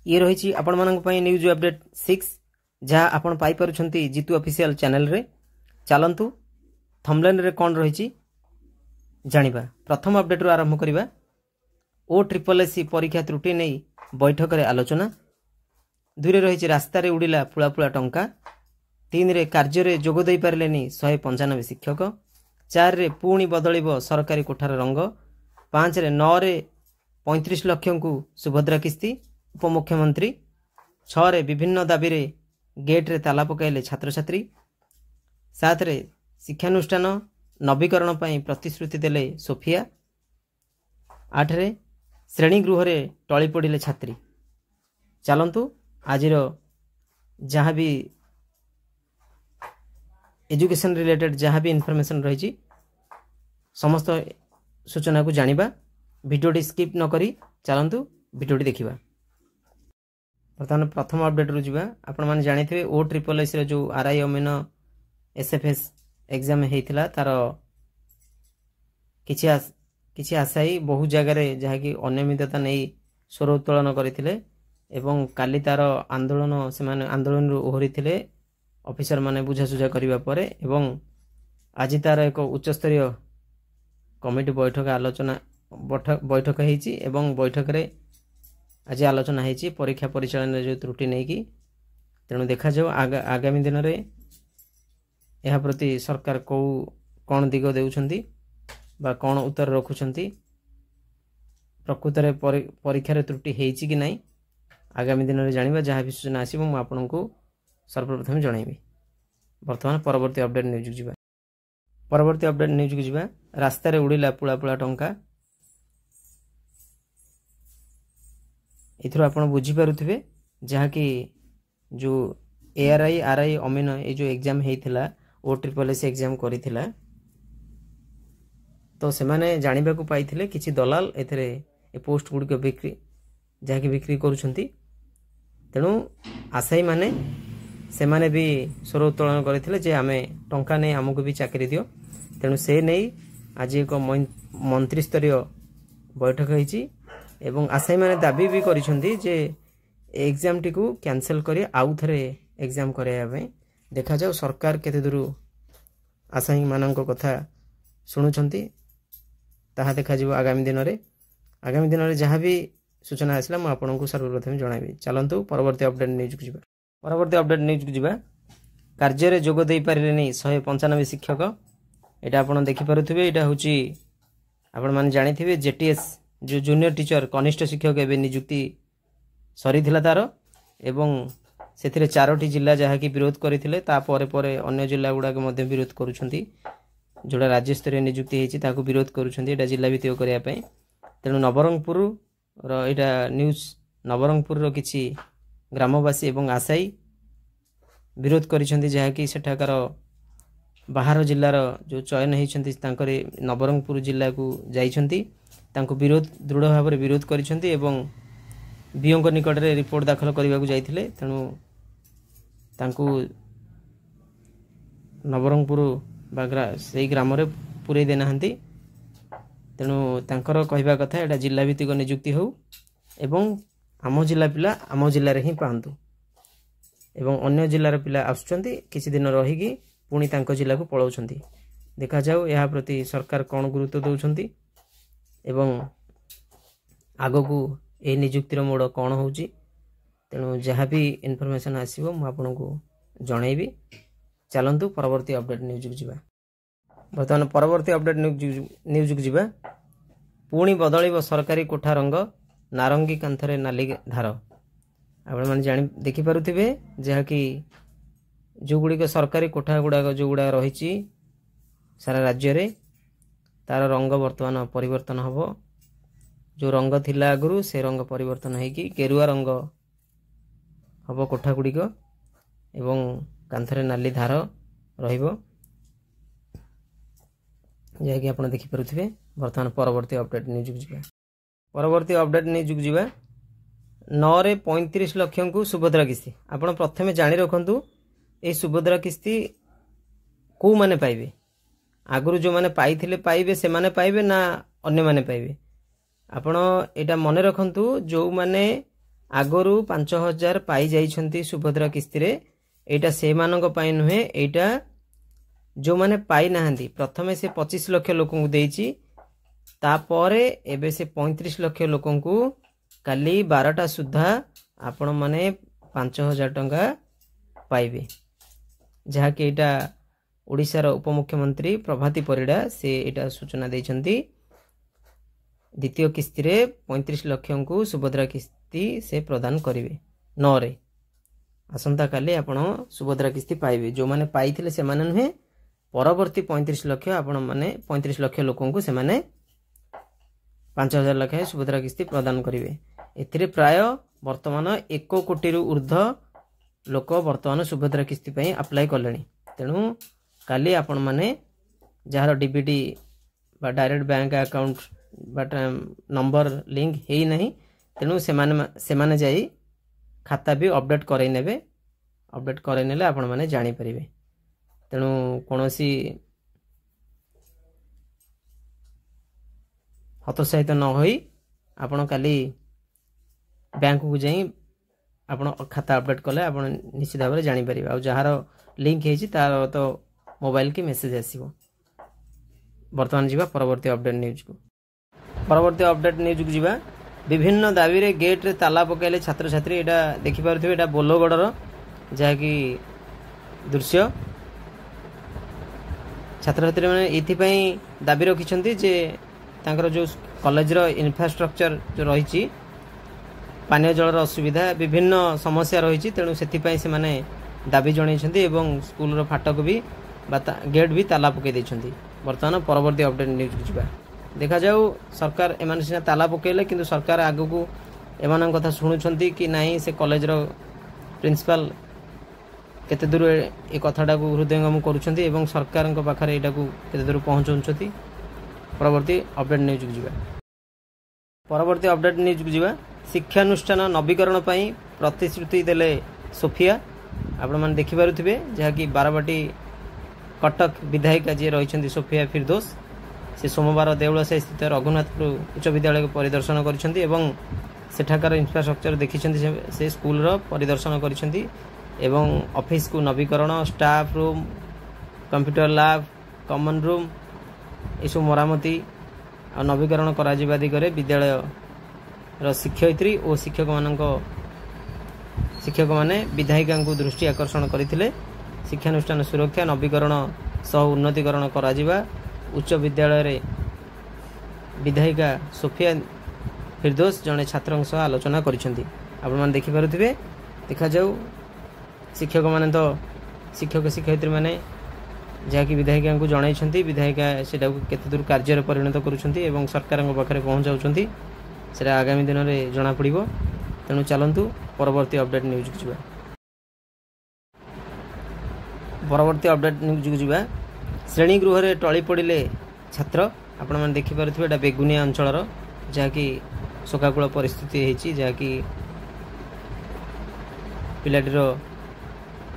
ये रही आपण न्यूज अपडेट 6 जहाँ आपण पाई पारुछंती जीतू ऑफिशियल चैनल रे। चलंतु थंबनेल रे कौन रही जानिबा। प्रथम अपडेट रू आरंभ करिबा। OSSC परीक्षा त्रुटि नहीं बैठक रे आलोचना। 2 रे रही रास्ता रे उड़िला पुला पुला टंका। 3 रे कार्य रे जोग देई पारलेनी 195 शिक्षक। 4 रे पुणी बदलिबो सरकारी कोठार रंग। 5 रे 9 रे 35 लाख को सुभद्रा किस्ती उपमुख्यमंत्री। 6 रे विभिन्न दाबी रे गेट रे ताला पकाइले छात्र छात्री। 7 रे शिक्षानुष्ठान नवीकरण पई प्रतिश्रुति देले सोफिया। 8 रे श्रेणी गृह रे टळी पड़िले छात्री। चलंतु आजिर जहाँ भी एजुकेशन रिलेटेड जहाँ भी इनफॉरमेशन रही समस्त सूचना को जानिबा। वीडियोटी स्किप न करी चलंतु वीडियोटी देखिबा। बर्तमान प्रथम अपडेट रु जिबा। आपण माने जानिथिबे OSSC रे जो RI अमीन SFS एग्जाम हेइथिला तार किछि आशायी बहु जगह रे जहा कि अनियमितता नहीं स्वर उत्तोलन करथिले एवं काली तार आंदोलन से माने आंदोलन रु ओहरी थिले ऑफिसर माने बुझासुझा करिबा परे एवं आज तार एक उच्च स्तरीय कमिटी बैठक आलोचना बैठक हेइची एवं बैठक रे आज आलोचना हेइची परीक्षा परिचालन रे जो त्रुटि नहीं की। तेणु देखा जाओ आगामी दिन रे यह प्रति सरकार कौन दिग देउछंती बा कौन उत्तर रखुछंती। प्रकृत रे परीक्षा रे त्रुटि हेइची कि नहीं आगामी दिन रे जानिबा। जहाँ भी सूचना आसीबो मु आपनको सर्वप्रथम जणाइबी। वर्तमान परवर्ती अपडेट न्यूज को जिबा। परवर्ती अपडेट न्यूज को जिबा। रास्ता रे उड़िला पुला पुला टंका। इथरो आपण बुझी पारुथिबे जहाँ कि जो ARI RI अमीन ये जो एग्जाम हेइथिला OSSC एग्जाम करिथिला तो से माने जानिबा को पाइथिले किछि दलाल एथरे ए पोस्ट गुडी को बिक्री जहाँ कि बिक्री करूछंती। तेणु आशायी माने से माने भी स्वर उत्तोलन करथिले जे आमे टंका नै हमकु भी चाकरी दियो। तेणु से नै आज एक मंत्री स्तरीय बैठक हेइची एवं आशायी माने दाबी भी करिसंती जे एग्जाम टी को कैंसिल करी आउ थरे एग्जाम कराया पे। देखा जाओ सरकार केते दूर आशायी मानक कथा शुणुछंती ताहा देखा जिवो आगामी दिन रे। आगामी दिन रे जहाँ भी सूचना आसला मु आपनको सर्वप्रथम जणाइबी। चलंतु परवर्ती अपडेट न्यूज को जिबा। परवर्ती अपडेट न्यूज को जिबा। कार्य रे जोग देई पारिलेनी 195 शिक्षक। एटा आपण देखि पारुथिबे। एटा होची आपण माने जानिथिबे JTS जो जूनियर टीचर कनिष्ठ शिक्षक एवं नियुक्ति सरी थिला तार एवं सेथिरे 4टी जिला जहाँ की विरोध करथिले तापर परे अन्य जिला गुडा के मध्य विरोध करूछंती। जोड़ा राज्य स्तरीय नियुक्ति हेछि ताकू विरोध करूछंती एटा जिला भित्तिक करिया पय। तेणु नवरंगपुर रो एटा न्यूज नवरंगपुर रो किछि ग्रामवासी एवं आशायी विरोध करिसंती जहाँ की सेठाकार बाहर जिल्लार जो चयन हेइछंती तांकरे नवरंगपुर जिला को जाइछंती तांको विरोध दृढ़ भाव में विरोध करिसंती एवं बीओ को निकट रे रिपोर्ट दाखल करने को जाइथिले। तेणु तांको नवरंगपुर बागरा से ग्राम रे पुरे देना हंती। तेणु तांकर कहवा कथा एटा जिला भित्तिक नियुक्ति हो एवं आम जिला पिला आम जिले रे ही पांतु एवं अन्य जिलार पिला आसुचंती किछि दिन रहिकी पुणी तांको जिला को पळौछंती। देखा जाऊ या प्रति सरकार कौन गुरुत्व दउछंती एवं आगो को ए नियुक्तिर मोड़ कौन होची। तेणु जहाँ भी इनफॉरमेशन आसीबो मु आपनको जणाइबी। चलंतु परवर्ती अपडेट न्यूज को जिबा। वर्तमान परवर्ती अपडेट न्यूज को जिबा। पुणी बदलिबो सरकारी कोठा रंग नारंगी कांथरे नाली धार। आपण माने जानि देखि पारुथिबे जहाँ कि जो गुडी सरकारी कोठा गुडा जो गुडा रहिची सारा राज्य रे तार रंग वर्तमान परिवर्तन हबो। जो रंग थिला आगुरु से रंग परिवर्तन हेकी गेरुआ रंग हबो कोठा गुडी को एवं कांथरे नाली धार रहिबो जे कि आपण देखि पारुथिबे। वर्तमान परवर्ती अपडेट न्यूज को जिबा। परवर्ती अपडेट न्यूज को जिबा। 9 रे 35 लाख को सुभद्रा किस्ती। आपण प्रथमे जानि रखंतु ए सुभद्रा किस्ती को माने पाइबे। आगुरु जो माने पाइथिले पाइबे से माने पाइबे ना अन्य माने पाइबे। आपण एटा मने रखंतु जो माने आगरू 5,000 पाई जाइछंती सुभद्रा किस्ती रे एटा से मानक पाई नुहे एटा जो माने पाई नाहंती प्रथमे से 25 लाख लोकन को देइची तापरे एबे से 35 लाख लोकन को काली 12टा सुधा आपण माने 5,000 टंका पाइबे जहा कि एटा ओडिशा रो उपमुख्यमंत्री प्रभाती परिडा से एटा सूचना देइछंती द्वितीय किस्ती रे 35 लाख को सुभद्रा किस्ती से प्रदान करिवे 9 रे आसंता काली आपण सुभद्रा किस्ती पाइबे जो माने पाइथिले से माने नुहे परवर्ती 35 लाख आपण माने 35 लाख लोकन को से माने 5,000 लाख सुभद्रा किस्ती प्रदान करिवे एथिरे प्राय वर्तमान 1 कोटी रु ऊर्ध्व लोक वर्तमान सुभद्रा किस्ती पई अप्लाई करलेनी तेणु काली आपण माने जहार डीबीटी बा direct bank account but number link हेई नहीं तेणु से माने जाई खाता भी अपडेट करई नेबे अपडेट करई नेले आपण माने जानि परिबे तेणु कोनोसी हतोत्साहित न होई आपण काली बैंक को जाई आपण खाता अपडेट कले आपण निश्चित भाव में जानि परिबे आ जहार लिंक हेछि तार तो मोबाइल की मेसेज आसीबो वर्तमान जीवा परवर्ती अपडेट न्यूज को परवर्ती अपडेट न्यूज को जीवा विभिन्न दाबी रे गेट रे ताला पकाइले छात्र छात्री एटा देखि पारुथिबे एटा बोलोगडर जहा कि दृश्य छात्र छात्री माने एथि पई दाबी रखिछंती जे तांकर जो कॉलेज रो इंफ्रास्ट्रक्चर जो रहिछि पानी जलर असुविधा विभिन्न समस्या रही तेणु से से माने दाबी जणैछंती एवं स्कूल रो फाटक भी गेट भी ताला पकई देछंती वर्तमान परवर्ती अपडेट न्यूज को जिबा देखा जाऊ सरकार एमान सिना ताला पकईले किंतु सरकार आगु को एमान कथा सुनुछंती कि नाही से कॉलेज रो प्रिंसिपल केते दूर ए कथाटा को हृदयंगम करूछंती एवं सरकार को पाखरे एटा को केते दूर पहुंचौछंती परवर्ती अपडेट न्यूज को जिबा परवर्ती अपडेट न्यूज को जिबा शिक्षानुष्ठान नवीकरण पर प्रतिश्रुति देले सोफिया आपण मैंने देखिपे जहाँ कि बारवाटी कटक विधायिका जी रही सोफिया फिरदोस से सोमवार देउलसाई स्थित रघुनाथपुर उच्च विद्यालय को परिदर्शन कर इंफ्रास्ट्रक्चर देखी से स्कूल परिदर्शन कर ऑफिस को नवीकरण staff room computer lab common room ये मरामती और नवीकरण करा दिगरे विद्यालय शिक्षयित्री और शिक्षक माने विधायिका को दृष्टि आकर्षण करथिले शिक्षानुष्ठान सुरक्षा नवीकरण सह उन्नतीकरण करा जिबा उच्च विद्यालय रे विधायिका सोफिया फिरदोस जने छात्रन सह आलोचना करिसेंती आपण मान देखि पारुथिबे देखा जाऊ शिक्षक माने तो शिक्षक शिक्षयित्री माने जहाँकि विधायिका को जणाइछंती विधायिका सेटा केते दूर कार्य परिणत करूछंती एवं सरकार पाखरे पहुंचाउछंती सेटा आगामी दिन में जना पड़िबो तेणु चलतु परवर्ती अपडेट न्यूज को जिबा परवर्ती अपडेट न्यूज को जिबा श्रेणी गृह रे टळी पड़िले छात्र आपण माने देखि पारुथिबे एटा बेगुनिया अंचल जहाँ कि शोकाकूल परिस्थिति हेछि जहाँ कि पिलाटीर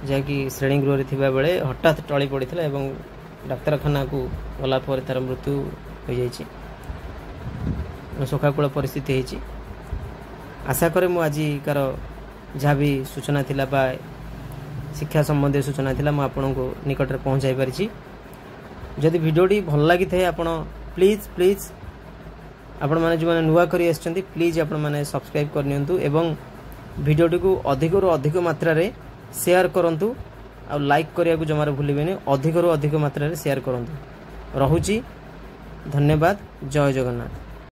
जहाँ कि श्रेणी गृह रे थिबा बेले हठात टळी पड़िथिला एवं डाक्तरखाना को गला पर तार मृत्यु हो जाइछि शोकाकूल परिस्थिति हेछि आशा करे मु आजिकार जहाँ भी सूचना थिला बा शिक्षा संबंधी सूचना थिला मु आपन को निकट रे पहुंचाई परिछि जदि वीडियोटी भल लागि थाए आपण प्लीज प्लीज आपण माने जो माने नुवा करी आछंती प्लीज आपण माने सब्सक्राइब कर नियंतु एवं वीडियोटी को अधिक रु अधिक मात्रा रे शेयर करंतु आ लाइक करिया को जमार भूलिबेनी अधिक रु अधिक मात्रा रे शेयर करंतु रहुची धन्यवाद जय जगन्नाथ।